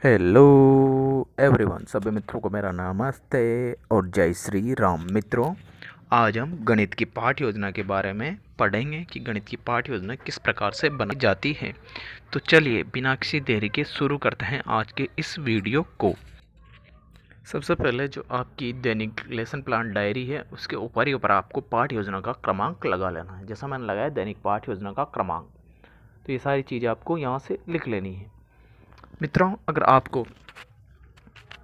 Hello everyone, सभी मित्रों को मेरा नमस्ते और जय श्री राम। मित्रों, आज हम गणित की पाठ योजना के बारे में पढ़ेंगे कि गणित की पाठ योजना किस प्रकार से बनाई जाती है। तो चलिए बिना किसी देरी के शुरू करते हैं आज के इस वीडियो को। सबसे पहले जो आपकी दैनिक लेसन प्लान डायरी है उसके ऊपर ही ऊपर आपको पाठ योजना का क्रमांक लगा लेना है। जैसा मैंने लगाया दैनिक पाठ योजना का क्रमांक, तो ये सारी चीज़ें आपको यहाँ से लिख लेनी है। मित्रों, अगर आपको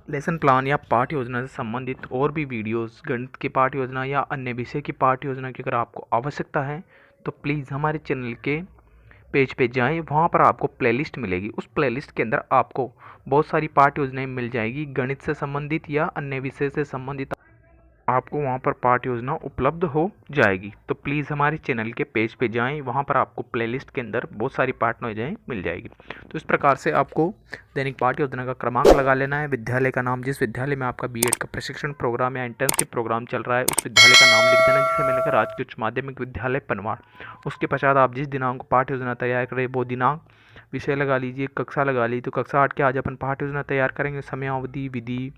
लेसन प्लान या पाठ योजना से संबंधित और भी वीडियोस, गणित की पाठ योजना या अन्य विषय की पाठ योजना की अगर आपको आवश्यकता है तो प्लीज़ हमारे चैनल के पेज पे जाएं। वहाँ पर आपको प्लेलिस्ट मिलेगी। उस प्लेलिस्ट के अंदर आपको बहुत सारी पाठ योजनाएं मिल जाएगी। गणित से संबंधित या अन्य विषय से संबंधित आपको वहाँ पर पाठ योजना उपलब्ध हो जाएगी। तो प्लीज़ हमारे चैनल के पेज पे जाएं, वहाँ पर आपको प्लेलिस्ट के अंदर बहुत सारी पाठ योजनाएं मिल जाएगी। तो इस प्रकार से आपको दैनिक पाठ योजना का क्रमांक लगा लेना है, विद्यालय का नाम, जिस विद्यालय में आपका बीएड का प्रशिक्षण प्रोग्राम या इंटर्नशिप प्रोग्राम चल रहा है उस विद्यालय का नाम लिख देना। जैसे मैंने कहा राजकीय उच्च माध्यमिक विद्यालय पनवाड़। उसके पश्चात आप जिस दिनांक को पाठ योजना तैयार करें वो दिनांक, विषय लगा लीजिए, कक्षा लगा लीजिए। तो कक्षा 8 के आज अपन पाठ योजना तैयार करेंगे। समयावधि, विधि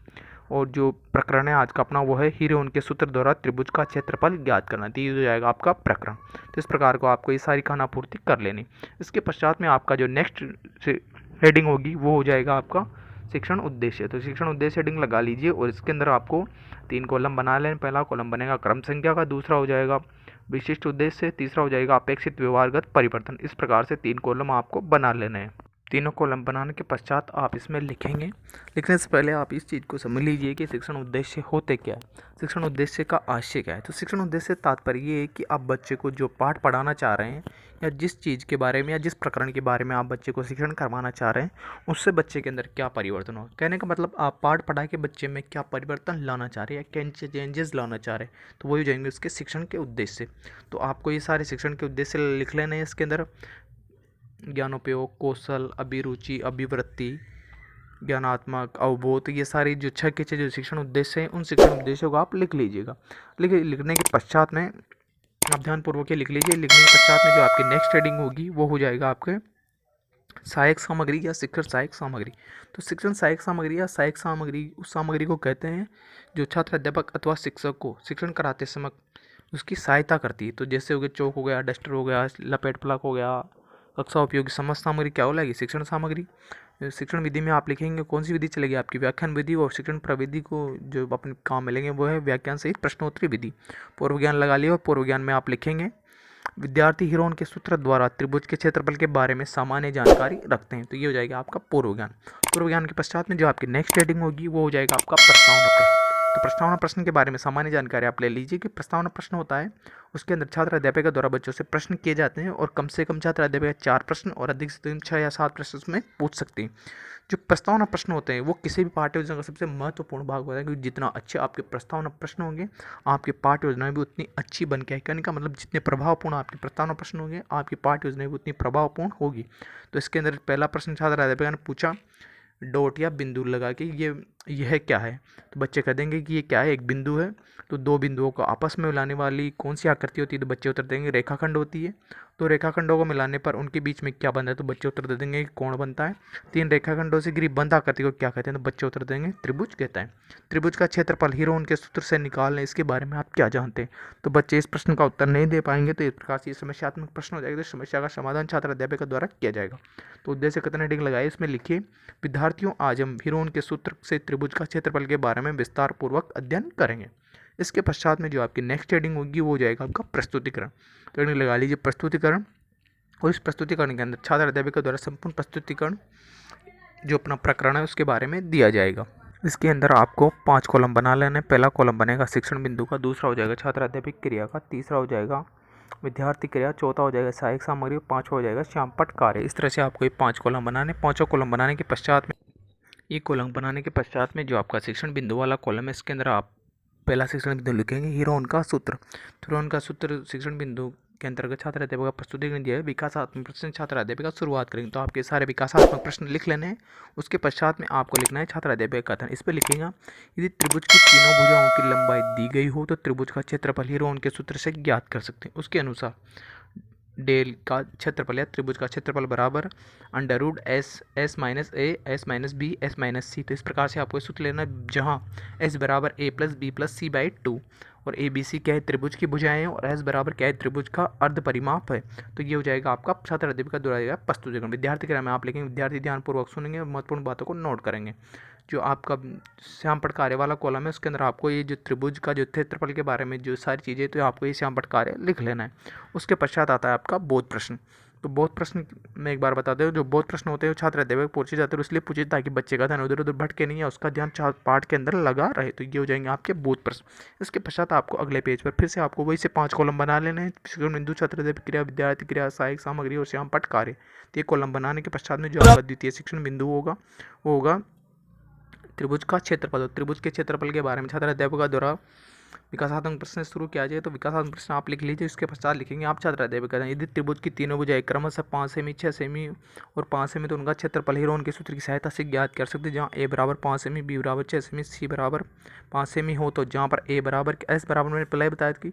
और जो प्रकरण है आज का अपना वो है हीरोन के सूत्र द्वारा त्रिभुज का क्षेत्रफल ज्ञात करना। तो ये हो जाएगा आपका प्रकरण। तो इस प्रकार को आपको ये सारी खानापूर्ति कर लेनी। इसके पश्चात में आपका जो नेक्स्ट हेडिंग होगी वो हो जाएगा आपका शिक्षण उद्देश्य। तो शिक्षण उद्देश्य हेडिंग लगा लीजिए और इसके अंदर आपको 3 कॉलम बना लें। पहला कॉलम बनेगा क्रम संख्या का, दूसरा हो जाएगा विशिष्ट उद्देश्य, तीसरा हो जाएगा अपेक्षित व्यवहारगत परिवर्तन। इस प्रकार से 3 कॉलम आपको बना लेने हैं। तीनों कॉलम बनाने के पश्चात आप इसमें लिखेंगे। लिखने से पहले आप इस चीज़ को समझ लीजिए कि शिक्षण उद्देश्य होते क्या है, शिक्षण उद्देश्य का आशय क्या है। तो शिक्षण उद्देश्य तात्पर्य ये है कि आप बच्चे को जो पाठ पढ़ाना चाह रहे हैं या जिस चीज़ के बारे में या जिस प्रकरण के बारे में आप बच्चे को शिक्षण करवाना चाह रहे हैं उससे बच्चे के अंदर क्या परिवर्तन हो। कहने का मतलब आप पाठ पढ़ा के बच्चे में क्या परिवर्तन लाना चाह रहे हैं या क्या चेंजेस लाना चाह रहे हैं, तो वही हो जाएंगे उसके शिक्षण के उद्देश्य। तो आपको ये सारे शिक्षण के उद्देश्य लिख लेने हैं। इसके अंदर ज्ञानोपयोग, कौशल, अभिरुचि, अभिवृत्ति, ज्ञानात्मक, अवबोध, ये सारी जो 6 के 6 जो शिक्षण उद्देश्य हैं उन शिक्षण उद्देश्यों को आप लिख लीजिएगा। लिखने के पश्चात में आप ध्यानपूर्वक लिख लीजिए। लिखने के पश्चात में जो आपकी नेक्स्ट हेडिंग होगी वो हो जाएगा आपके सहायक सामग्री या शिक्षण सहायक सामग्री। तो शिक्षण सहायक सामग्री या सहायक सामग्री उस सामग्री को कहते हैं जो छात्र, अध्यापक अथवा शिक्षक को शिक्षण कराते समय उसकी सहायता करती है। तो जैसे हो गया चौक हो गया, डस्टर हो गया, लपेट प्लक हो गया। कक्षा उपयोगी समस्त सामग्री क्या हो जाएगी? शिक्षण सामग्री। शिक्षण विधि में आप लिखेंगे कौन सी विधि चलेगी आपकी? व्याख्यान विधि। और शिक्षण प्रविधि को जो अपने काम मिलेंगे वो है व्याख्यान सहित प्रश्नोत्तरी विधि। पूर्व ज्ञान लगा लिया और पूर्व ज्ञान में आप लिखेंगे विद्यार्थी हीरोन के सूत्र द्वारा त्रिभुज के क्षेत्रफल के बारे में सामान्य जानकारी रखते हैं। तो ये हो जाएगा आपका पूर्व ज्ञान। पूर्व ज्ञान के पश्चात में जो आपकी नेक्स्ट हेडिंग होगी वो हो जाएगा आपका प्रस्तावना प्रश्न। तो प्रस्तावना प्रश्न के बारे में सामान्य जानकारी आप ले लीजिए कि प्रस्तावना प्रश्न होता है उसके अंदर छात्र अध्यापक द्वारा बच्चों से प्रश्न किए जाते हैं और कम से कम छात्र अध्यापक 4 प्रश्न और अधिक से 6 या 7 प्रश्न उसमें पूछ सकते हैं। जो प्रस्तावना प्रश्न होते हैं वो किसी भी पाठ्य योजना का सबसे महत्वपूर्ण भाग होता है, क्योंकि जितना अच्छे आपके प्रस्तावना प्रश्न होंगे आपकी पाठ्य योजना भी उतनी अच्छी बन के आएगी। कहने का मतलब जितने प्रभावपूर्ण आपकी प्रस्तावना प्रश्न होंगे आपकी पाठ्य योजना भी उतनी प्रभावपूर्ण होगी। तो इसके अंदर पहला प्रश्न छात्र अध्यापक ने पूछा डॉट या बिंदु लगा के यह क्या है। तो बच्चे कह देंगे कि ये क्या है, एक बिंदु है। तो 2 बिंदुओं को आपस में मिलाने वाली कौन सी आकृति होती है? तो बच्चे उत्तर देंगे रेखाखंड होती है। तो रेखाखंडों को मिलाने पर उनके बीच में क्या बनता है? तो बच्चे उत्तर दे देंगे कोण बनता है। 3 रेखाखंडों से घिरी बंद आकृति को क्या कहते हैं? तो बच्चे उत्तर देंगे त्रिभुज कहता है। त्रिभुज का क्षेत्रफल हीरोन के सूत्र से निकालने, इसके बारे में आप क्या जानते हैं? तो बच्चे इस प्रश्न का उत्तर नहीं दे पाएंगे। तो इस प्रकार से समस्यात्मक प्रश्न हो जाएगा। तो समस्या का समाधान छात्र अध्यापक द्वारा किया जाएगा। तो उद्देश्य कथन हेडिंग लगाए, इसमें लिखिए विद्यार्थियों आज हम हीरोन के सूत्र से त्रिभुज का क्षेत्रफल के बारे में विस्तार पूर्वक अध्ययन करेंगे। इसके पश्चात में जो आपकी नेक्स्ट हेडिंग होगी वो हो जाएगा आपका प्रस्तुतिकरण। तो हेडिंग लगा लीजिए प्रस्तुतिकरण। और इस प्रस्तुतिकरण के अंदर छात्र अध्यापक द्वारा संपूर्ण प्रस्तुतिकरण जो अपना प्रकरण है उसके बारे में दिया जाएगा। इसके अंदर आपको 5 कॉलम बना लेना है। पहला कॉलम बनेगा शिक्षण बिंदु का, दूसरा हो जाएगा छात्र अध्यापक क्रिया का, तीसरा हो जाएगा विद्यार्थी क्रिया, चौथा हो जाएगा सहायक सामग्री, पाँचवा हो जाएगा श्यामपट्ट कार्य। इस तरह से आपको ये 5 कॉलम बनाने। 5वां कॉलम बनाने के पश्चात में ये कॉलम बनाने के पश्चात में जो आपका शिक्षण बिंदु वाला कॉलम है इसके अंदर आप पहला शिक्षण बिंदु लिखेंगे हीरोन का सूत्र। हीरोन का सूत्र शिक्षण बिंदु के अंतर्गत छात्र अध्यापक का प्रस्तुतिकरण दिया है। विकासात्मक प्रश्न छात्र अध्यापक का शुरुआत करेंगे। तो आपके सारे विकासात्मक प्रश्न लिख लेने हैं। उसके पश्चात में आपको लिखना है छात्र अध्यापक का कथन। इस पर लिखेगा यदि त्रिभुज की तीनों भुजाओं की लंबाई दी गई हो तो त्रिभुज का क्षेत्रफल हीरोन के सूत्र से ज्ञात कर सकते हैं। उसके अनुसार डेल का क्षेत्रफल या त्रिभुज का क्षेत्रफल बराबर under root S minus A S minus B S minus C. तो इस प्रकार से आपको सूत्र लेना जहाँ एस बराबर A plus B plus C by 2 और ए बी सी क्या है, त्रिभुज की भुजाएं हैं, और एस बराबर क्या है, त्रिभुज का अर्ध परिमाप है। तो ये हो जाएगा आपका छात्र का दुराएगा प्रस्तुतिकरण। विद्यार्थी क्रम में आप लिखेंगे, विद्यार्थी ध्यानपूर्वक सुनेंगे और महत्वपूर्ण बातों को नोट करेंगे। जो आपका श्यामपट्ट कार्य वाला कॉलम है उसके अंदर आपको ये जो त्रिभुज का जो क्षेत्रफल के बारे में जो सारी चीज़ें, तो आपको ये श्यामपट्ट कार्य लिख लेना है। उसके पश्चात आता है आपका बोध प्रश्न। तो बोध प्रश्न में एक बार बता दें, जो बोध प्रश्न होते हैं छात्र अध्यापक पूछे जाते हैं, इसलिए पूछे ताकि बच्चे का ध्यान उधर उधर भटके नहीं है, उसका ध्यान पाठ के अंदर लगा रहे। तो ये हो जाएंगे आपके बोध प्रश्न। इसके पश्चात आपको अगले पेज पर फिर से आपको वही से 5 कॉलम बना लेने हैं। बिंदु, छात्र अध्यापक क्रिया, विद्यार्थी क्रिया, सहायक सामग्री और श्यामपट्ट कार्य। तो ये कॉलम बनाने के पश्चात में जो आपका द्वितीय शिक्षण बिंदु होगा वो होगा त्रिभुज का क्षेत्रफल। त्रिभुज के क्षेत्रफल के बारे में छात्र अध्यापक द्वारा विकासात्मक प्रश्न शुरू किया जाए तो विकासात्मक प्रश्न आप लिख लीजिए। उसके पश्चात लिखेंगे आप छात्र अध्यापक यदि त्रिभुज की तीनों भुजाएं क्रमशः 5 सेमी, 6 सेमी और 5 सेमी, तो उनका क्षेत्रफल हीरोन के सूत्र की सहायता से ज्ञात कर सकते हैं। जहाँ ए बराबर 5 सेमी, बी बराबर 6 सेमी, सी बराबर 5 सेमी हो, तो जहाँ पर ए बराबर एस बराबर मैंने पहले बताया कि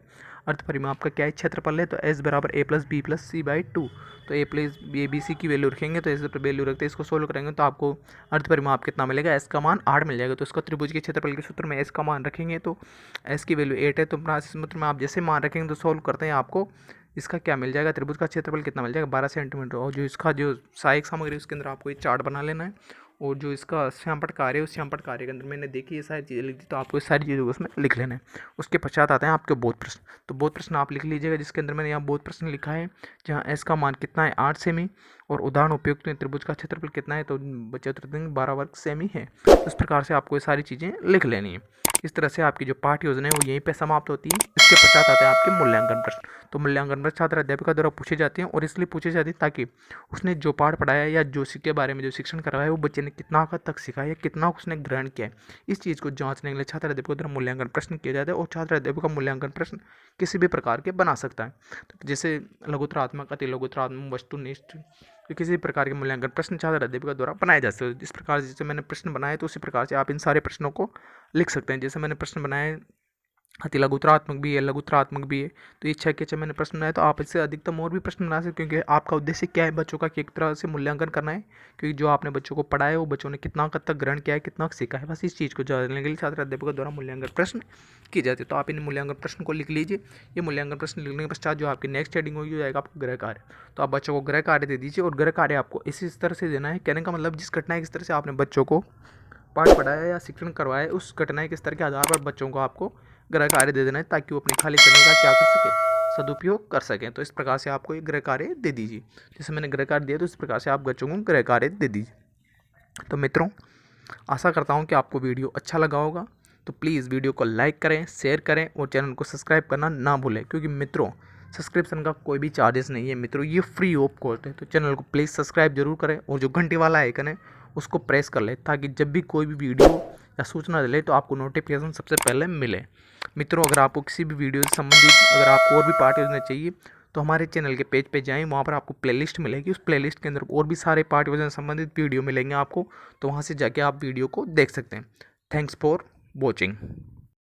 अर्थ परिमाप का क्या है, क्षेत्रफल है, तो एस बराबर A plus B plus C by 2। तो ए प्लस ए बी सी की वैल्यू रखेंगे, तो एस पर वैल्यू रखते हैं, इसको सोल्व करेंगे तो आपको अर्थ परिमाप कितना मिलेगा, एस का मान 8 मिल जाएगा। तो इसका त्रिभुज के क्षेत्रफल के सूत्र में एस का मान रखेंगे तो एस की वैल्यू 8 है। तो अपना सूत्र में आप जैसे मान रखेंगे तो सोल्व करते हैं आपको इसका क्या मिल जाएगा, त्रिभुज का क्षेत्रफल कितना मिल जाएगा, 12 सेंटीमीटर। और जो इसका जो सहायक सामग्री उसके अंदर आपको ये चार्ट बना लेना है। और जो इसका श्यामपट्ट कार्य है उस श्यामपट्ट कार्य के अंदर मैंने देखी ये सारी चीज़ें लिख दी, तो आपको ये सारी चीज़ें उसमें लिख लेना है। उसके पश्चात आते हैं आपके बोध प्रश्न। तो बोध प्रश्न आप लिख लीजिएगा, जिसके अंदर मैंने यहाँ बोध प्रश्न लिखा है जहाँ एस का मान कितना है 8 सेमी और उदाहरण उपयुक्त त्रिभुज का क्षेत्रफल कितना है, तो बच्चे उत्तर देंगे 12 वर्ग सेमी है। तो इस प्रकार से आपको ये सारी चीज़ें लिख लेनी है। इस तरह से आपकी जो पाठ योजना है वो यहीं पे समाप्त होती है। इसके पश्चात आते हैं आपके मूल्यांकन प्रश्न। तो मूल्यांकन प्रश्न छात्र अध्यापिका द्वारा पूछे जाते हैं और इसलिए पूछे जाते हैं ताकि उसने जो पाठ पढ़ाया या जो के बारे में जो शिक्षण करवाया है वो बच्चे ने कितना हद तक सीखा है, कितना उसने ग्रहण किया है, इस चीज़ को जांचने के लिए छात्र अध्यापकों द्वारा मूल्यांकन प्रश्न किया जाता है। और छात्र अध्यापक का मूल्यांकन प्रश्न किसी भी प्रकार के बना सकता है, तो जैसे लघुतरात्मक, अति लघुतरात्मक, वस्तुनिष्ठ, तो किसी भी प्रकार के मूल्यांकन प्रश्न छात्र अध्यापक द्वारा बनाए जा सकते हैं। इस प्रकार जैसे मैंने प्रश्न बनाए तो उसी प्रकार से आप इन सारे प्रश्नों को लिख सकते हैं। जैसे मैंने प्रश्न बनाए अति लघुतरात्मक भी है, लघुतरात्मक भी है, तो ये 6 के 6 मैंने प्रश्न बनाए। तो आप इससे अधिकतम और भी प्रश्न बना सकते हैं, क्योंकि आपका उद्देश्य क्या है, बच्चों का एक तरह से मूल्यांकन करना है, क्योंकि जो आपने बच्चों को पढ़ाया है वो बच्चों ने कितना हद तक ग्रहण किया है, कितना सीखा है, बस इस चीज़ को जानने के लिए छात्र अध्यापकों द्वारा मूल्यांकन प्रश्न किए जाते हैं। तो आप इन मूल्यांकन प्रश्न को लिख लीजिए। ये मूल्यांकन प्रश्न लिखने के पश्चात जो आपकी नेक्स्ट हेडिंग होगी हो जाएगा आपको गृह कार्य। तो आप बच्चों को गृह कार्य दे दीजिए, और गृह कार्य आपको इसी तरह से देना है। कहने का मतलब जिस घटना किस तरह से आपने बच्चों को पाठ पढ़ाया या शिक्षण करवाया उस घटना के स्तर के आधार पर बच्चों को आपको गृह कार्य दे देना है, ताकि वो अपने खाली समय का क्या कर सके, सदुपयोग कर सकें। तो इस प्रकार से आपको एक गृह कार्य दे दीजिए। जैसे मैंने गृह कार्य दिया तो इस प्रकार से आप बच्चों को गृह कार्य दे दीजिए। तो मित्रों, आशा करता हूँ कि आपको वीडियो अच्छा लगा होगा। तो प्लीज़ वीडियो को लाइक करें, शेयर करें और चैनल को सब्सक्राइब करना ना भूलें, क्योंकि मित्रों सब्सक्रिप्शन का कोई भी चार्जेस नहीं है मित्रों, ये फ्री ऑफ कॉस्ट है। तो चैनल को प्लीज़ सब्सक्राइब जरूर करें और जो घंटी वाला आइकन है उसको प्रेस कर लें, ताकि जब भी कोई भी वीडियो या सूचना मिले तो आपको नोटिफिकेशन सबसे पहले मिले। मित्रों, अगर आपको किसी भी वीडियो से संबंधित अगर आपको और भी पाठ योजना चाहिए तो हमारे चैनल के पेज पे जाएं, वहाँ पर आपको प्लेलिस्ट मिलेगी। उस प्लेलिस्ट के अंदर और भी सारे पाठ योजना संबंधित वीडियो मिलेंगे आपको, तो वहाँ से जाके आप वीडियो को देख सकते हैं। Thanks for watching.